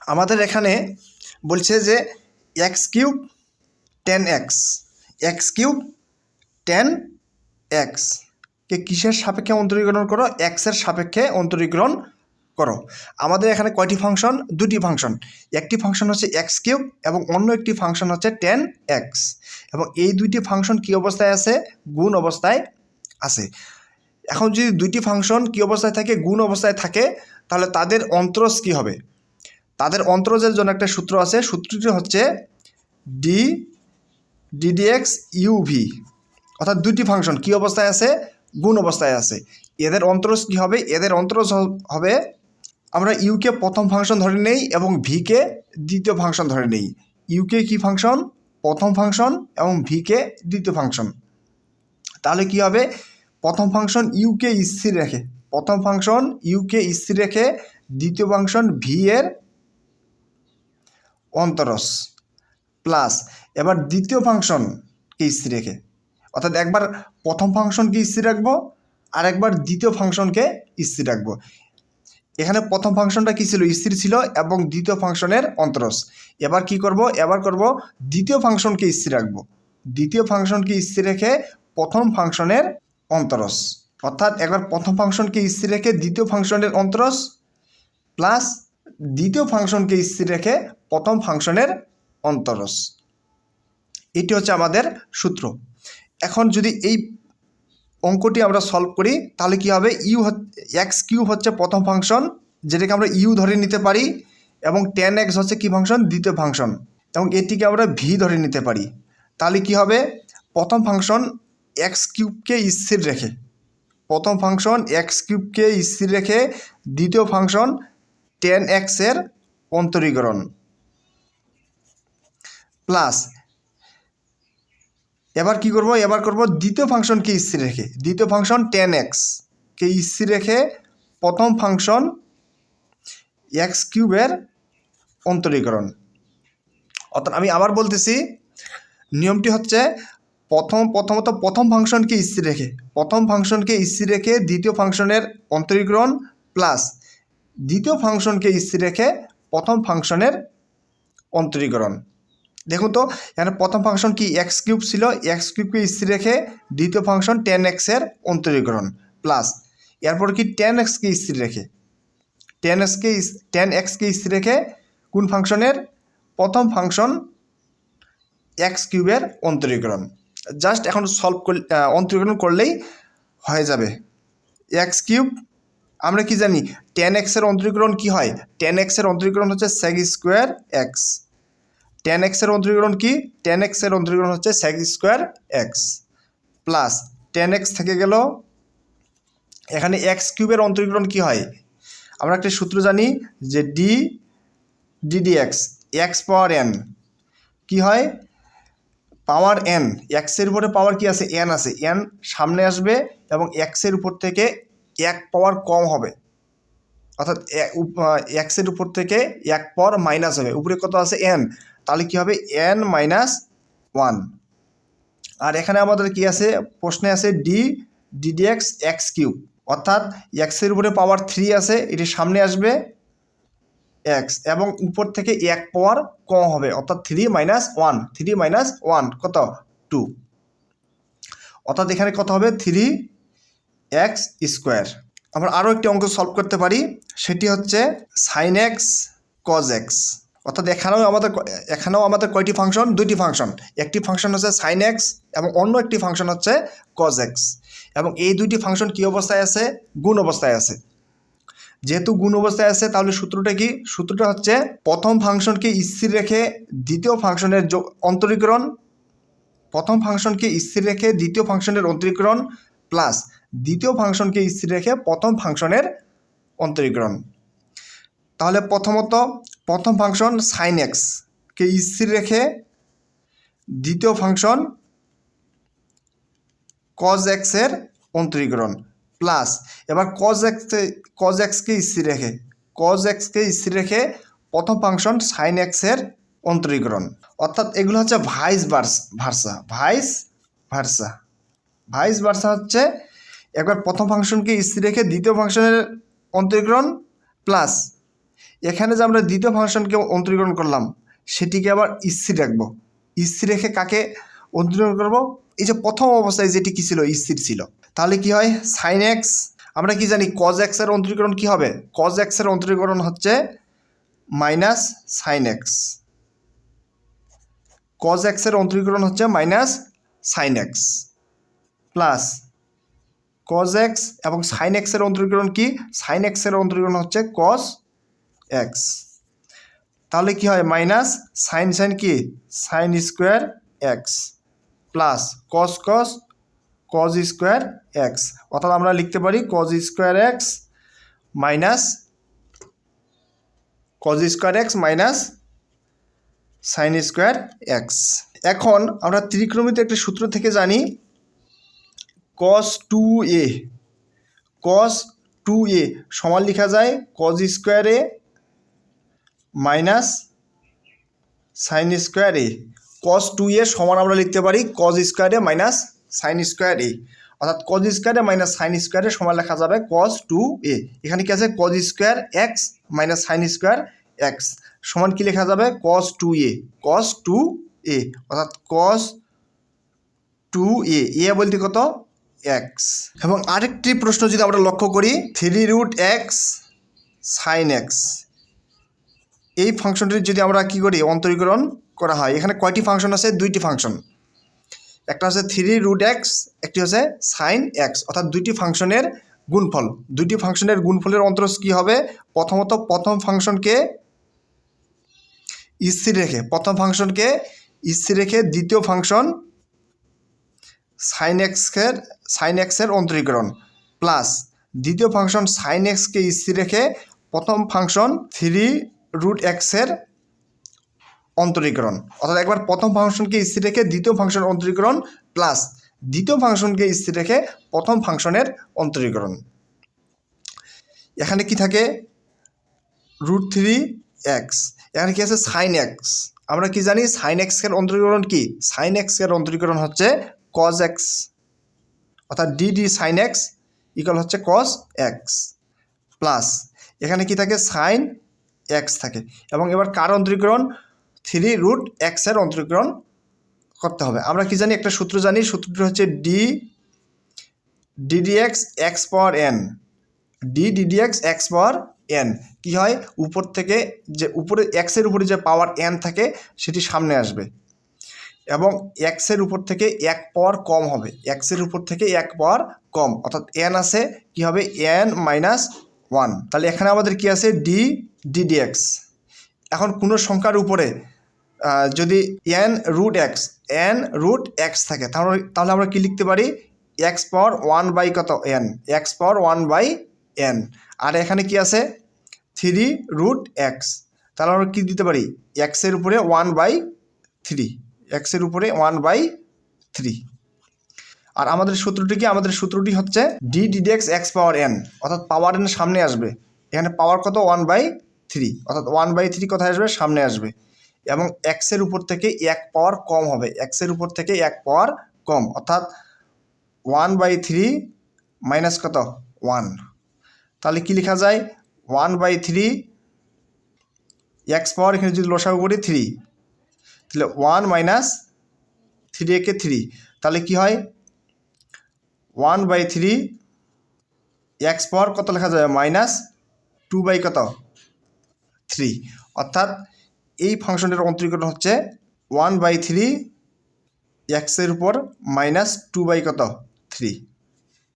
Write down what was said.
আমাদের এখানে বলছে যে x cube 10x x cube 10x কে কিসের সাপেক্ষে অন্তরীকরণ করো? এক্সের সাপেক্ষে অন্তরীকরণ করো। আমাদের এখানে কয়টি ফাংশন? দুটি ফাংশন। একটি ফাংশন হচ্ছে এক্স কিউব এবং অন্য একটি ফাংশন হচ্ছে 10x এবং এই দুইটি ফাংশন কী অবস্থায় আছে? গুণ অবস্থায় আছে। এখন যদি দুইটি ফাংশন কী অবস্থায় থাকে? গুণ অবস্থায় থাকে, তাহলে তাদের অন্তরজ কী হবে? তাদের অন্তরজের জন্য একটা সূত্র আছে। সূত্রটি হচ্ছে ddx uv, অর্থাৎ দুইটি ফাংশন কী অবস্থায় আছে? গুণ অবস্থায় আছে। এদের অন্তরজ কী হবে? এদের অন্তরজ হবে, আমরা ইউকে প্রথম ফাংশন ধরে নেই এবং ভিকে দ্বিতীয় ফাংশন ধরে নেই। ইউকে কি ফাংশন? প্রথম ফাংশন এবং ভিকে দ্বিতীয় ফাংশন। তাহলে কি হবে? প্রথম ফাংশন ইউকে স্থির রেখে, প্রথম ফাংশন ইউকে স্থির রেখে দ্বিতীয় ফাংশন ভি এর অন্তরজ প্লাস এবার দ্বিতীয় ফাংশনকে স্থির রেখে, অর্থাৎ একবার প্রথম ফাংশনকে স্থির রাখবো আর একবার দ্বিতীয় ফাংশনকে স্থির রাখবো। এখানে প্রথম ফাংশনটা কী ছিল? স্থির ছিল এবং দ্বিতীয় ফাংশনের অন্তরজ। এবার কি করব? এবার করব দ্বিতীয় ফাংশনকে স্থির রাখবো, দ্বিতীয় ফাংশনকে স্থির রেখে প্রথম ফাংশনের অন্তরজ, অর্থাৎ একবার প্রথম ফাংশনকে স্থির রেখে দ্বিতীয় ফাংশনের অন্তরজ প্লাস দ্বিতীয় ফাংশনকে স্থির রেখে প্রথম ফাংশনের অন্তরজ। এটি হচ্ছে আমাদের সূত্র। এখন যদি এই অঙ্কটি আমরা সলভ করি তাহলে কি হবে? এক্স কিউব হচ্ছে প্রথম ফাংশন, যেটাকে আমরা ইউ ধরে নিতে পারি, এবং 10x হচ্ছে কি ফাংশন? দ্বিতীয় ফাংশন, এবং এটিকে আমরা ভি ধরে নিতে পারি। তাহলে কি হবে? প্রথম ফাংশন এক্স কিউবকে স্থির রেখে, প্রথম ফাংশন এক্স কিউবকে স্থির রেখে দ্বিতীয় ফাংশন 10x এর অন্তরীকরণ প্লাস এবার কি করব? এবার করব দ্বিতীয় ফাংশনকে স্থির রেখে, দ্বিতীয় ফাংশন 10x কে স্থির রেখে প্রথম ফাংশন এক্স কিউবের অন্তরীকরণ। অর্থাৎ আমি আবার বলতেছি, নিয়মটি হচ্ছে প্রথমত প্রথম ফাংশনকে স্থির রেখে, প্রথম ফাংশনকে স্থির রেখে দ্বিতীয় ফাংশনের অন্তরীকরণ প্লাস দ্বিতীয় ফাংশনকে স্থির রেখে প্রথম ফাংশনের অন্তরীকরণ। দেখুন তো এখানে প্রথম ফাংশন কি? এক্স কিউব ছিল, এক্স কিউবকে স্থির রেখে দ্বিতীয় ফাংশন 10x এর অন্তরীকরণ প্লাস এরপর কি 10xকে স্থির রেখে 10xকে স্থির রেখে কোন ফাংশনের? প্রথম ফাংশন এক্স কিউবের অন্তরীকরণ। জাস্ট এখন সলভ অন্তরীকরণ করলেই হয়ে যাবে। এক্স কিউব আমরা কি জানি? 10x এর অন্তরীকরণ কি হয়? 10x এর অন্তরীকরণ হচ্ছে সেক স্কোয়ার এক্স। 10x এর অন্তরীকরণ কি? 10x এর অন্তরীকরণ হচ্ছে sec square x plus 10x থেকে গেল। এখানে এক্স কিউবের অন্তরীকরণ কি হয়? আমরা একটা সূত্র জানি যে ddx এক্স পাওয়ার এন কি হয়? পাওয়ার এন, এক্সের উপরে পাওয়ার কি আছে? এন আছে, এন সামনে আসবে এবং এক্সের উপর থেকে এক পাওয়ার কম হবে, অর্থাৎ এক্সের উপর থেকে এক পাওয়ার মাইনাস হবে। উপরে কত আছে? এন, তাহলে কি হবে? N minus 1। আর এখানে আমাদের কি আছে? প্রশ্নে আছে ddx এক্স কিউব, অর্থাৎ এক্সের উপরে পাওয়ার 3 আছে, এটি সামনে আসবে এক্স এবং উপর থেকে এক পাওয়ার কম হবে, অর্থাৎ 3 মাইনাস 1, 3 মাইনাস 1 কত? 2, অর্থাৎ এখানে কত হবে? 3x square. আমরা আরও একটি অঙ্ক সলভ করতে পারি, সেটি হচ্ছে সাইন এক্স কজ এক্স। অর্থাৎ এখানেও আমাদের কয়টি ফাংশন? দুইটি ফাংশন। একটি ফাংশন হচ্ছে সাইন এক্স এবং অন্য একটি ফাংশন হচ্ছে কজ এক্স, এবং এই দুইটি ফাংশন কী অবস্থায় আছে? গুণ অবস্থায় আছে। যেহেতু গুণ অবস্থায় আছে তাহলে সূত্রটা কি? সূত্রটা হচ্ছে প্রথম ফাংশনকে স্থির রেখে দ্বিতীয় ফাংশনের অন্তরীকরণ, প্রথম ফাংশনকে স্থির রেখে দ্বিতীয় ফাংশনের অন্তরীকরণ প্লাস দ্বিতীয় ফাংশনকে স্থির রেখে প্রথম ফাংশনের অন্তরীকরণ। তাহলে প্রথম ফাংশন সাইন এক্সকে স্থির রেখে দ্বিতীয় ফাংশন কজ এক্সের অন্তরীকরণ প্লাস এবার কজ এক্সকে স্থির রেখে প্রথম ফাংশন সাইন এক্সের অন্তরীকরণ। অর্থাৎ এগুলো হচ্ছে ভাইস ভার্সা হচ্ছে একবার প্রথম ফাংশনকে স্থির রেখে দ্বিতীয় ফাংশনের অন্তরীকরণ প্লাস এখানে যে আমরা দ্বিতীয় ফাংশনকে অন্তরীকরণ করলাম সেটিকে আবার স্থির রাখবো। স্থির রেখে কাকে অন্তরীকরণ করব? এই যে প্রথম অবস্থায় যেটি কী ছিল, স্থির ছিল। তাহলে কি হয়, সাইন এক্স, আমরা কি জানি কজ এক্সের অন্তরীকরণ কী হবে? কজ এক্সের অন্তরীকরণ হচ্ছে মাইনাস সাইন এক্স। কজ এক্সের অন্তরীকরণ হচ্ছে minus sine x plus cos x, এবং সাইন এক্সের অন্তরীকরণ কি? সাইন এক্সের অন্তরীকরণ হচ্ছে কজ এক্স। তাহলে কি হয়, মাইনাস সাইন সাইন কি sine square x plus cos কস কজ স্কোয়ার এক্স, অর্থাৎ আমরা লিখতে পারি cos square x minus cos square x minus sine square x. এখন আমরা ত্রিকোণমিতির একটি সূত্র থেকে জানি কস 2a, কস 2a সমান লেখা যায় কজ স্কোয়ার এ মাইনাস সাইন স্কোয়ার এ। কস 2a সমান আমরা লিখতে পারি কজ স্কোয়ার এ মাইনাস সাইন স্কোয়ার এ, অর্থাৎ কজ স্কোয়ার এ মাইনাস সাইন স্কোয়ার এ সমান লেখা যাবে কস 2a। এখানে কি আছে, cos square x minus sine square x সমান কি লেখা যাবে, কস 2a, কস 2a, অর্থাৎ কস 2a, এ বলতে কত, এক্স। এবং আরেকটি প্রশ্ন যদি আমরা লক্ষ্য করি, 3√x সাইন এক্স, এই ফাংশনটির যদি আমরা কি করি, অন্তরীকরণ করা হয়। এখানে কয়টি ফাংশন আছে? দুইটি ফাংশন, একটা হচ্ছে 3√x, একটি হচ্ছে সাইন এক্স, অর্থাৎ দুইটি ফাংশনের গুণফল। দুইটি ফাংশনের গুণফলের অন্তরজ কী হবে? প্রথমত প্রথম ফাংশনকে স্থির রেখে দ্বিতীয় ফাংশন সাইন এক্সের অন্তরীকরণ প্লাস দ্বিতীয় ফাংশন সাইন এক্সকে স্থির রেখে প্রথম ফাংশন 3√x এর অন্তরীকরণ, অর্থাৎ একবার প্রথম ফাংশনকে স্থির রেখে দ্বিতীয় ফাংশনের অন্তরীকরণ প্লাস দ্বিতীয় ফাংশনকে স্থির রেখে প্রথম ফাংশনের অন্তরীকরণ। এখানে কি থাকে, √3x, এখানে কি আছে, সাইন এক্স। আমরা কি জানি সাইন এক্সের অন্তরীকরণ কি? সাইন এক্সের অন্তরীকরণ হচ্ছে কজ এক্স, অর্থাৎ ডি সাইন এক্স ইকুয়াল হচ্ছে কজ এক্স প্লাস এখানে কি থাকে, সাইন এক্স থাকে। এবং এবার কার অন্তরীকরণ? 3√x এর অন্তরীকরণ করতে হবে। আমরা কি জানি, একটা সূত্র জানি, সূত্রটি হচ্ছে ddx x পাওয়ার n, ddx x পাওয়ার n। কি হয়, উপর থেকে যে উপরে এক্সের উপরে যে পাওয়ার n থাকে সেটি সামনে আসবে এবং এক্সের উপর থেকে 1 পাওয়ার কম হবে, এক্সের উপর থেকে 1 পাওয়ার কম, অর্থাৎ n আছে কি হবে, n-1। তাহলে এখানে আমাদের কি আছে, ddx। এখন কোনো সংখ্যার উপরে যদি n√x থাকে তাহলে আমরা কি লিখতে পারি, x পাওয়ার 1 বাই কত, n, x power 1 by n। আর এখানে কি আছে, 3√x, তাহলে আমরা কি দিতে পারি, এক্সের উপরে 1/3, এক্সের উপরে 1/3। আর আমাদের সূত্রটি কি, আমাদের সূত্রটি হচ্ছে ddx x পাওয়ার n, অর্থাৎ পাওয়ার n সামনে আসবে। এখানে পাওয়ার কত, 1/3, অর্থাৎ 1/3 কোথায় আসবে, সামনে আসবে এবং এক্সের উপর থেকে 1 পাওয়ার কম হবে, এক্সের উপর থেকে 1 পাওয়ার কম, অর্থাৎ 1/3 মাইনাস কত, 1। তাহলে কি লেখা যায়, 1/3 এক্স পাওয়ার, এখানে যদি লসাগু করি 3, তাহলে 1 মাইনাস 3 একে 3, তাহলে কি হয়, 1/3 এক্স পাওয়ার কত লেখা যাবে, -2/3, অর্থাৎ এই ফাংশনের অন্তরীকরণ হচ্ছে 1/3 এক্সের উপর -2/3।